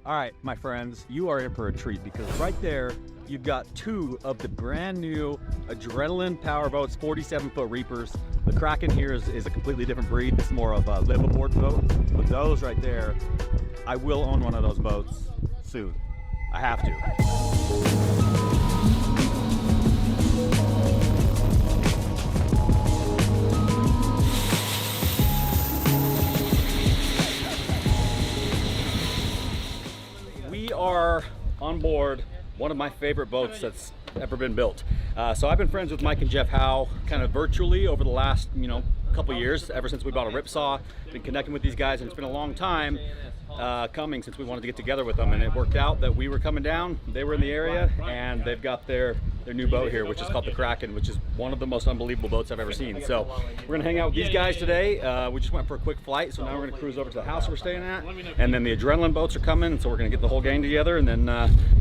All right, my friends, you are in for a treat because right there, you've got two of the brand new adrenaline power boats, 47-foot Reapers. The Kraken here is a completely different breed. It's more of a liveaboard boat. But those right there, I will own one of those boats soon. I have to. We are on board one of my favorite boats that's ever been built. So I've been friends with Mike and Jeff Howe kind of virtually over the last, couple years, ever since we bought a Ripsaw. Been connecting with these guys, and it's been a long time coming since we wanted to get together with them, and it worked out that we were coming down, they were in the area, and they've got their new boat here, which is called the Kraken, which is one of the most unbelievable boats I've ever seen. So we're gonna hang out with these guys today. We just went for a quick flight, so now we're gonna cruise over to the house we're staying at, and then the adrenaline boats are coming, so we're gonna get the whole gang together and then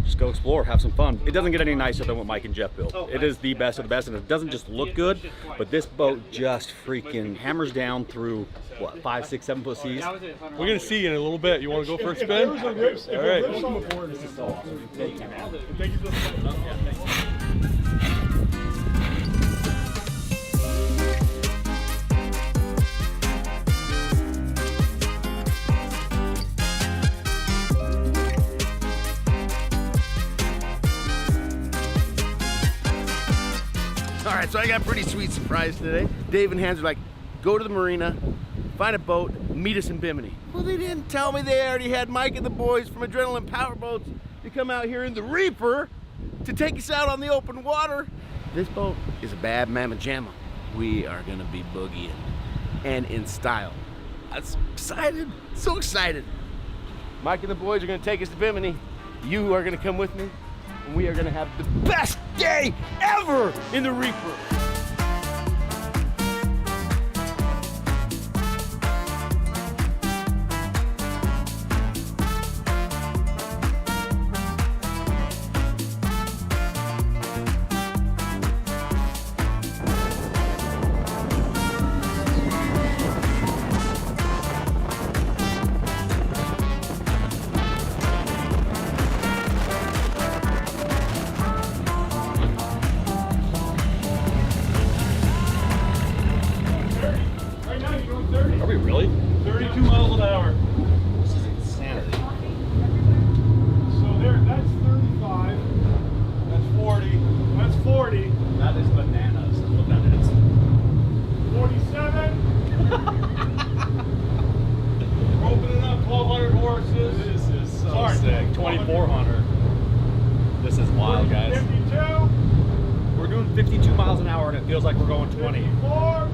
just go explore, have some fun. It doesn't get any nicer than what Mike and Jeff built. It is the best of the best, and it doesn't just look good, but this boat just freaking hammers down through what, 5, 6, 7 foot seas. We're gonna see you in a little bit. You want to go for a spin? All right. This is so awesome. Thank you, man. Thank you for the All right, so I got a pretty sweet surprise today. Dave and Hans are like, go to the marina, find a boat, meet us in Bimini. Well, they didn't tell me they already had Mike and the boys from Adrenaline Power Boats to come out here in the Reaper to take us out on the open water. This boat is a bad mamma jamma. We are gonna be boogieing and in style. I'm excited, so excited. Mike and the boys are gonna take us to Bimini. You are gonna come with me, and we are gonna have the best day ever in the Reaper. Are we really? 32 miles an hour. This is insanity. So there, that's 35. That's 40. That's 40. That is bananas. That's what that is. 47. We're opening up 1,200 horses. This is so Sorry, sick. 2,400. This is wild, guys. 52. We're doing 52 miles an hour and it feels like we're going 20. 54.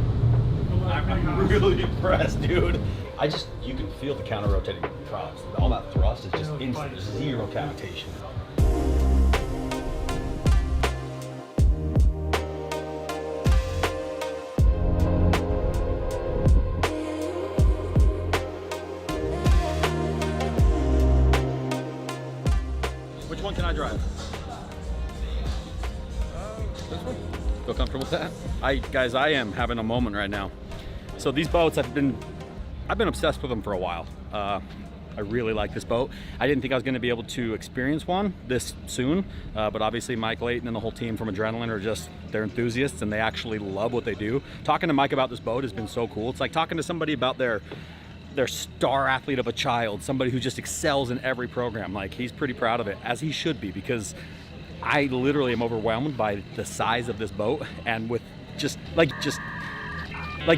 I'm really impressed, dude. You can feel the counter-rotating props. All that thrust is just instant. There's zero cavitation. Which one can I drive? This one? Feel comfortable with that? Guys, I am having a moment right now. So these boats, I've been obsessed with them for a while. I really like this boat. I didn't think I was going to be able to experience one this soon, but obviously Mike Layton and the whole team from Adrenaline are they're enthusiasts and they actually love what they do. Talking to Mike about this boat has been so cool. It's like talking to somebody about their star athlete of a child, somebody who just excels in every program. Like, he's pretty proud of it, as he should be, because I literally am overwhelmed by the size of this boat, and with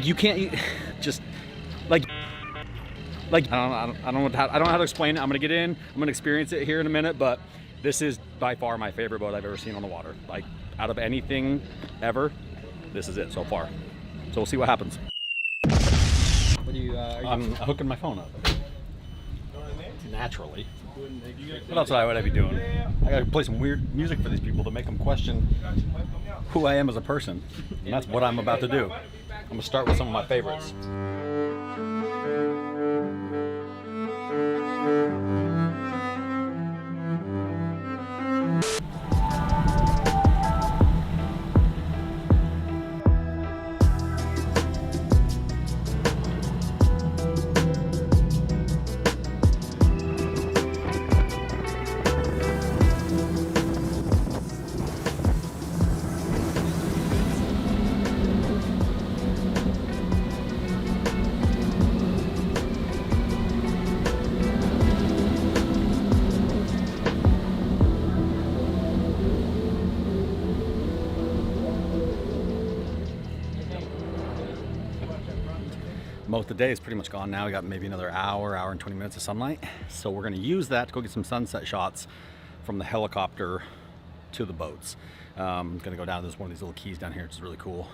you can't just like I don't know how to explain it. I'm gonna get in, I'm gonna experience it here in a minute, but this is by far my favorite boat I've ever seen on the water. Like, out of anything ever, this is it so far. So we'll see what happens. What do you? I'm hooking my phone up. Naturally. What else would I be doing? I gotta play some weird music for these people to make them question who I am as a person. And that's what I'm about to do. I'm gonna start with some of my favorites. most of the day is pretty much gone now. We got maybe another hour and 20 minutes of sunlight. So we're gonna use that to go get some sunset shots from the helicopter to the boats. Gonna go down to one of these little keys down here, which is really cool.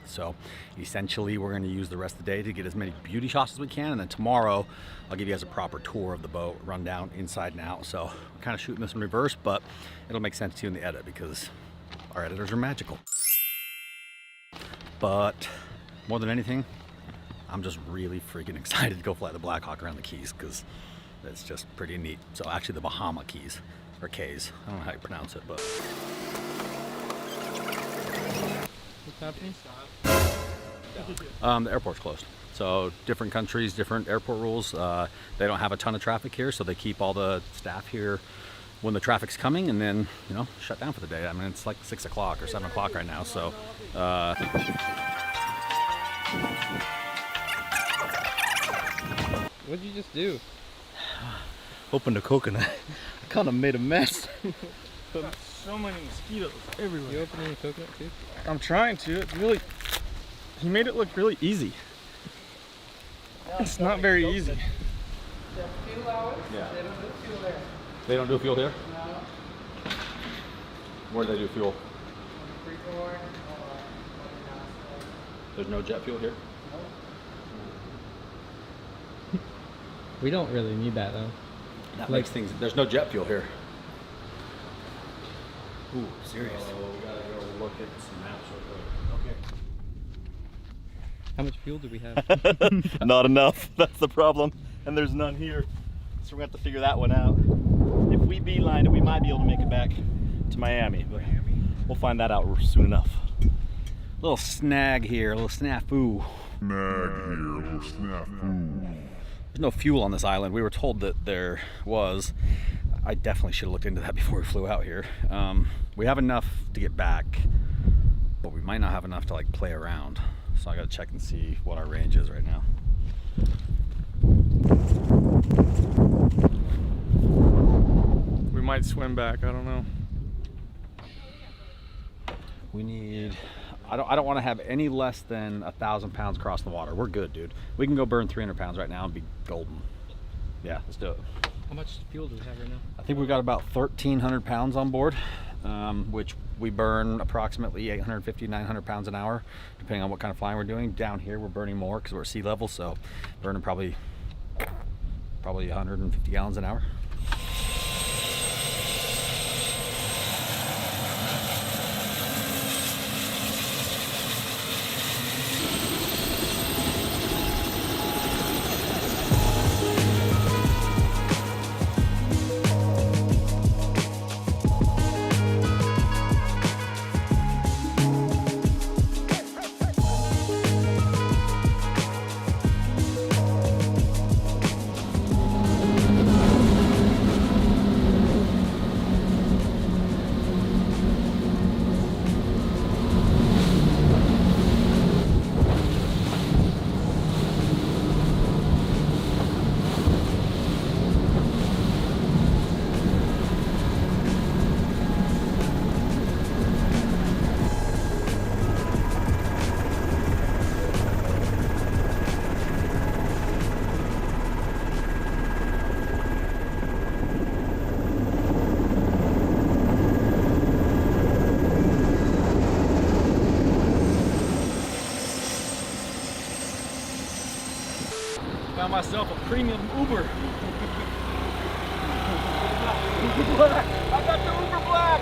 So essentially we're gonna use the rest of the day to get as many beauty shots as we can, and then tomorrow I'll give you guys a proper tour of the boat, run down inside and out. So we're kind of shooting this in reverse, but it'll make sense to you in the edit because our editors are magical. But more than anything, I'm just really freaking excited to go fly the Blackhawk around the Keys because it's just pretty neat. So actually the Bahama Keys, or K's, I don't know how you pronounce it, but. What's happening? The airport's closed. So different countries, different airport rules. They don't have a ton of traffic here, so they keep all the staff here when the traffic's coming, and then, you know, shut down for the day. I mean, it's like 6 o'clock or 7 o'clock right now, so. What'd you just do? Opened a coconut. I kind of made a mess. So many mosquitoes everywhere. You opening a coconut too? I'm trying to. It's really. He made it look really easy. It's not very easy. Yeah. They don't do fuel here? No. Where do they do fuel? There's no jet fuel here? We don't really need that though. That makes things. There's no jet fuel here. Ooh, serious. So we gotta go look at some maps real quick. Okay. How much fuel do we have? Not enough. That's the problem. And there's none here. So we're gonna have to figure that one out. If we beeline it, we might be able to make it back to Miami, but we'll find that out soon enough. Little snag here, a little snafu. There's no fuel on this island. We were told that there was. I definitely should have looked into that before we flew out here. We have enough to get back, but we might not have enough to like play around. So I gotta check and see what our range is right now. We might swim back. I don't know. We need. I don't want to have any less than 1,000 pounds across the water. We're good, dude. We can go burn 300 pounds right now and be golden. Yeah, let's do it. How much fuel do we have right now? I think we've got about 1,300 pounds on board, which we burn approximately 850, 900 pounds an hour, depending on what kind of flying we're doing. Down here, we're burning more because we're at sea level, so burning probably 150 gallons an hour. Found myself a premium Uber. I got the Uber Black.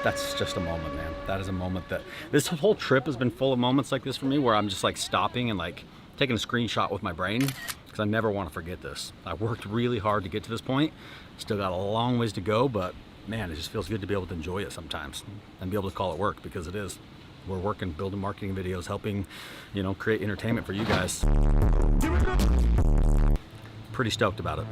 That's just a moment, man. That is a moment that this whole trip has been full of moments like this for me, where I'm just like stopping and like taking a screenshot with my brain, because I never want to forget this. I worked really hard to get to this point. Still got a long ways to go, but man, it just feels good to be able to enjoy it sometimes and be able to call it work, because it is. We're working, building marketing videos, helping, you know, create entertainment for you guys. Pretty stoked about it.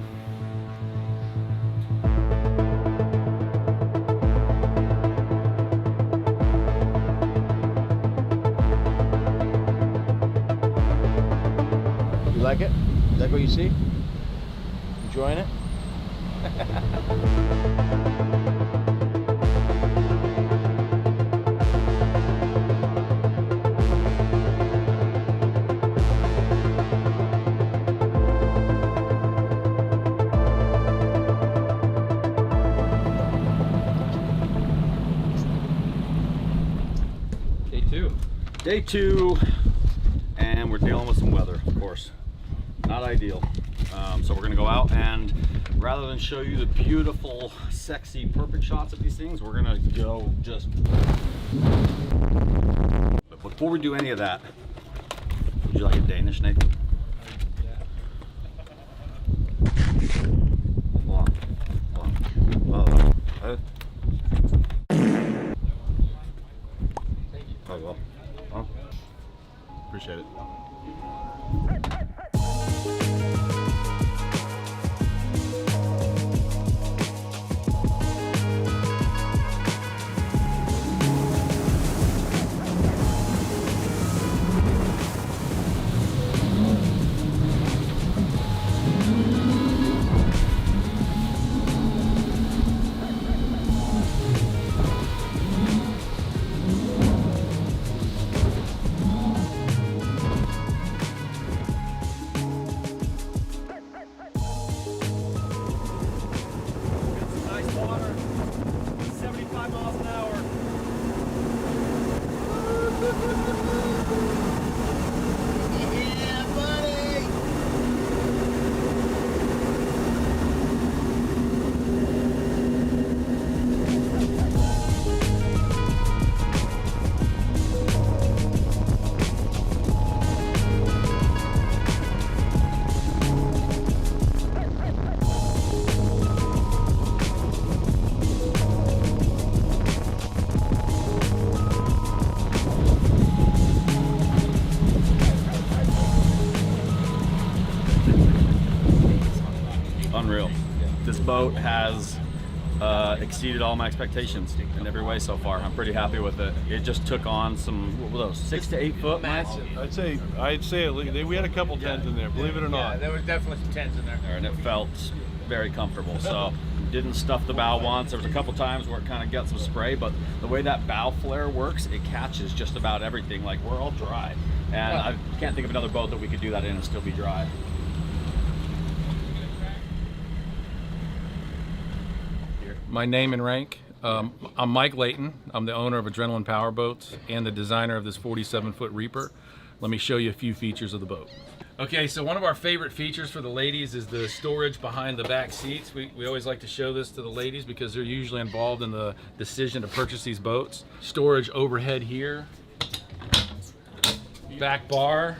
You like it? Is that what you see? Enjoying it? Day 2, and we're dealing with some weather, of course. Not ideal. So we're gonna go out, and rather than show you the beautiful, sexy, perfect shots of these things, we're gonna go just... But before we do any of that, would you like a Danish, Nathan? Appreciate it. Nice water, 75 miles an hour. Yeah, buddy! Unreal. This boat has exceeded all my expectations in every way so far. I'm pretty happy with it. It just took on some, what were those, 6 to 8 foot? I'd say at least we had a couple 10s in there, believe it or not. Yeah, there was definitely some 10s in there. And it felt very comfortable. So didn't stuff the bow once. There was a couple times where it kind of got some spray, but the way that bow flare works, it catches just about everything. Like, we're all dry. And I can't think of another boat that we could do that in and still be dry. My name and rank. I'm Mike Layton. I'm the owner of Adrenaline Power Boats and the designer of this 47-foot Reaper. Let me show you a few features of the boat. Okay, so one of our favorite features for the ladies is the storage behind the back seats. We always like to show this to the ladies because they're usually involved in the decision to purchase these boats. Storage overhead here. Back bar.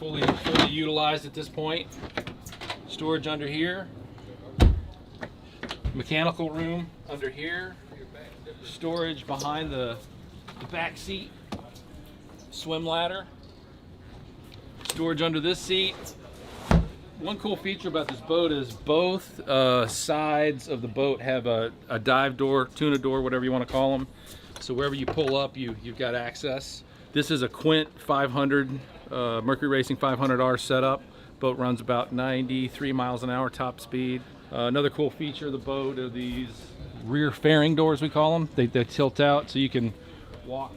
Fully utilized at this point. Storage under here. Mechanical room under here, storage behind the back seat, swim ladder, storage under this seat. One cool feature about this boat is both sides of the boat have a dive door, tuna door, whatever you want to call them. So wherever you pull up, you've got access. This is a Quint 500, Mercury Racing 500R setup. Boat runs about 93 miles an hour top speed. Another cool feature of the boat are these rear fairing doors, we call them. They tilt out so you can walk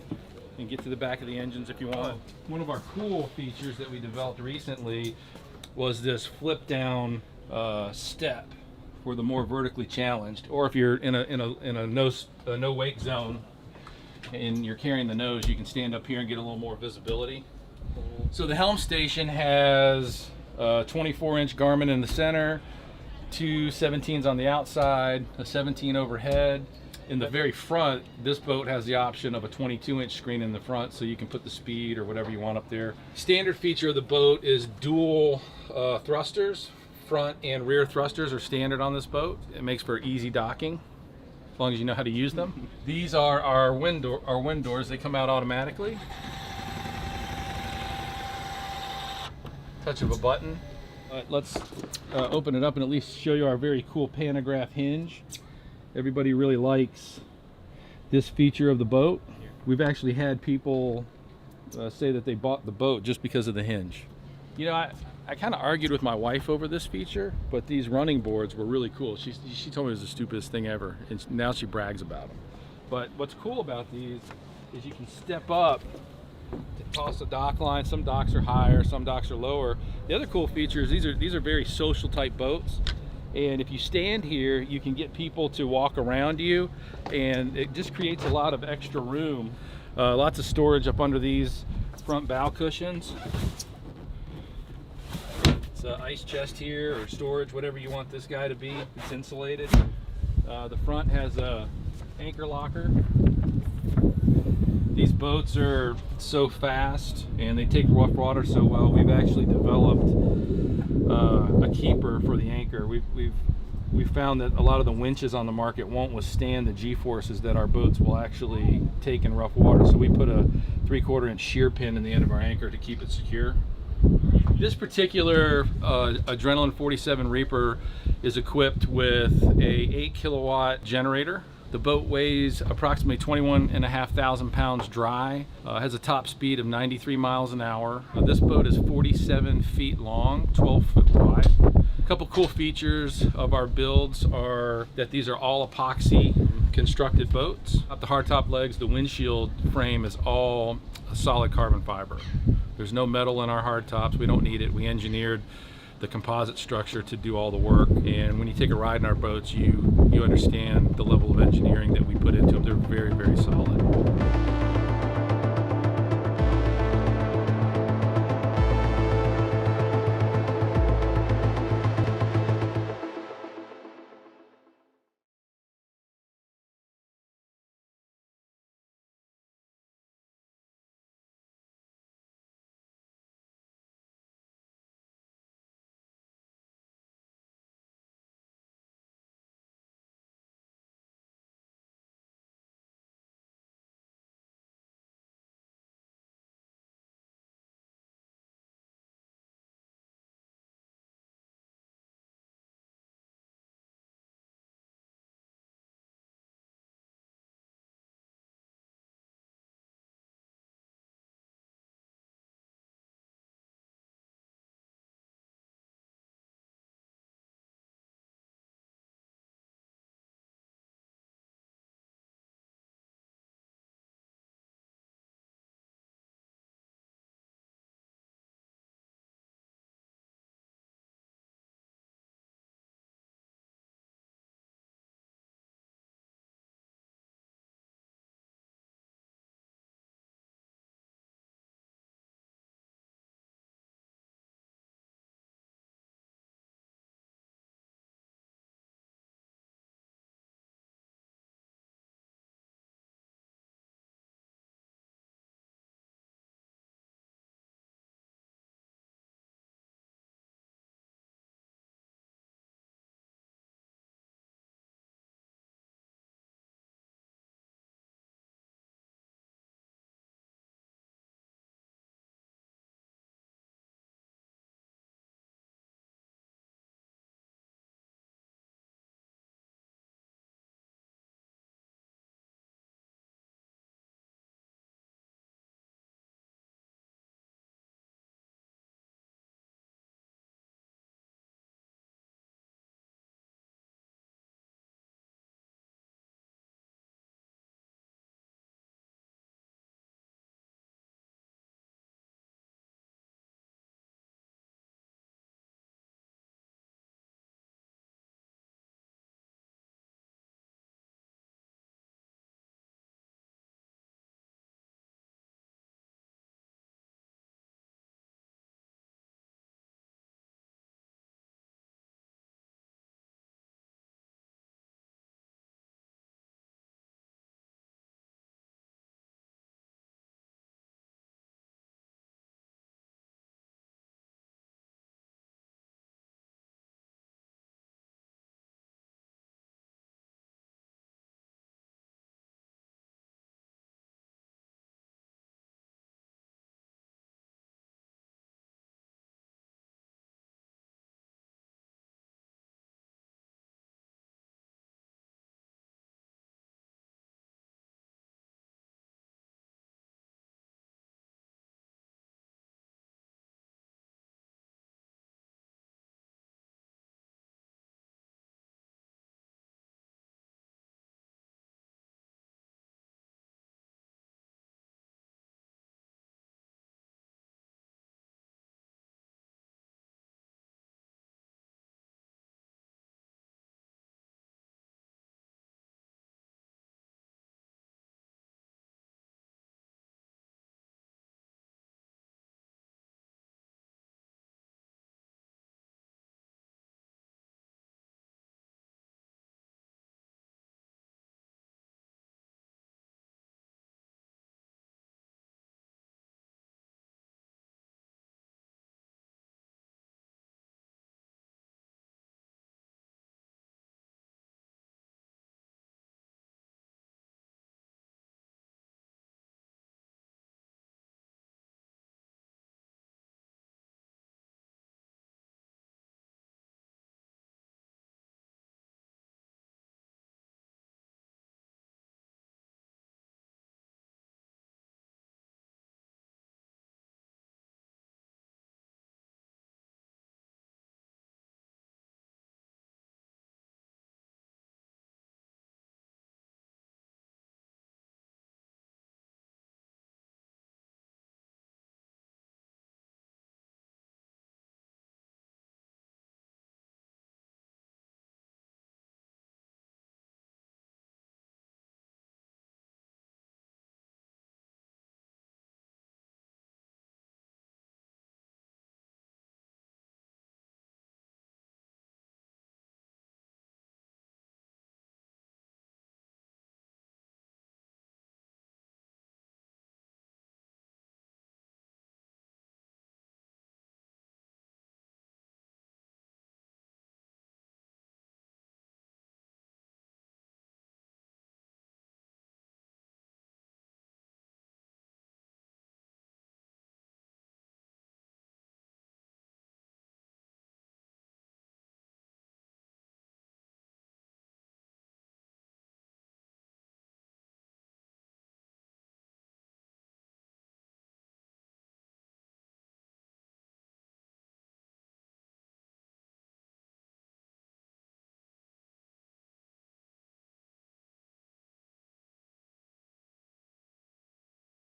and get to the back of the engines if you want. One of our cool features that we developed recently was this flip down step for the more vertically challenged, or if you're in a no wake zone and you're carrying the nose, you can stand up here and get a little more visibility. So the helm station has a 24-inch Garmin in the center, 2 17s on the outside, a 17 overhead. In the very front, this boat has the option of a 22-inch screen in the front, so you can put the speed or whatever you want up there. Standard feature of the boat is dual thrusters. Front and rear thrusters are standard on this boat. It makes for easy docking, as long as you know how to use them. These are our wind doors. They come out automatically. Touch of a button. Let's open it up and at least show you our very cool pantograph hinge. Everybody really likes this feature of the boat. We've actually had people say that they bought the boat just because of the hinge. You know, I kind of argued with my wife over this feature, but these running boards were really cool. She told me it was the stupidest thing ever, and now she brags about them. But what's cool about these is you can step up to toss a dock line. Some docks are higher, some docks are lower. The other cool feature is these are very social type boats, and if you stand here, you can get people to walk around you, and it just creates a lot of extra room Lots of storage up under these front bow cushions. It's an ice chest here, or storage, whatever you want this guy to be. It's insulated. The front has a anchor locker. These boats are so fast and they take rough water so well. We've actually developed a keeper for the anchor. We've found that a lot of the winches on the market won't withstand the G-forces that our boats will actually take in rough water. So we put a 3/4 inch shear pin in the end of our anchor to keep it secure. This particular Adrenaline 47 Reaper is equipped with a 8 kilowatt generator. The boat weighs approximately 21,500 pounds dry, has a top speed of 93 miles an hour. This boat is 47 feet long, 12 foot wide. A couple cool features of our builds are that these are all epoxy constructed boats. At the hardtop legs, the windshield frame is all solid carbon fiber. There's no metal in our hardtops. We don't need it. We engineered the composite structure to do all the work, and when you take a ride in our boats, you understand the level of engineering that we put into them. They're very, very solid.